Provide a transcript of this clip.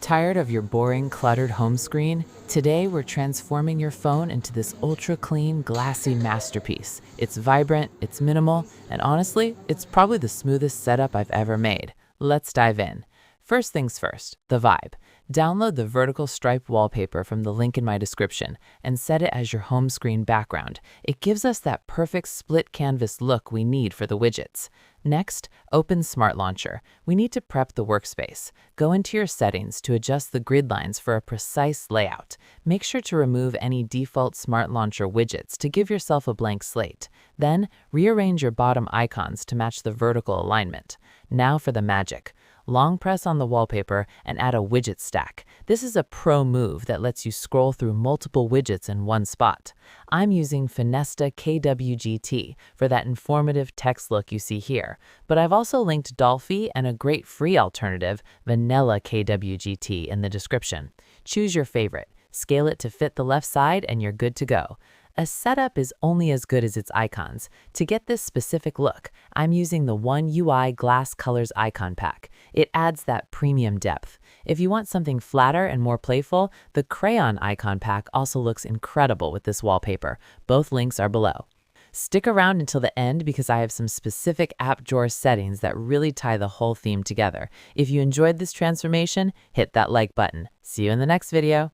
Tired of your boring, cluttered home screen? Today, we're transforming your phone into this ultra-clean, glassy masterpiece. It's vibrant, it's minimal, and honestly, it's probably the smoothest setup I've ever made. Let's dive in. First things first, the vibe. Download the vertical stripe wallpaper from the link in my description and set it as your home screen background. It gives us that perfect split canvas look we need for the widgets. Next, open Smart Launcher. We need to prep the workspace. Go into your settings to adjust the grid lines for a precise layout. Make sure to remove any default Smart Launcher widgets to give yourself a blank slate. Then, rearrange your bottom icons to match the vertical alignment. Now for the magic. Long press on the wallpaper and add a widget stack. This is a pro move that lets you scroll through multiple widgets in one spot. I'm using Finesta KWGT for that informative text look you see here, but I've also linked Dolphy and a great free alternative, Vanilla KWGT, in the description. Choose your favorite, scale it to fit the left side, and you're good to go. A setup is only as good as its icons. To get this specific look, I'm using the One UI Glass Colors icon pack. It adds that premium depth. If you want something flatter and more playful, the Crayon icon pack also looks incredible with this wallpaper. Both links are below. Stick around until the end because I have some specific app drawer settings that really tie the whole theme together. If you enjoyed this transformation, hit that like button. See you in the next video.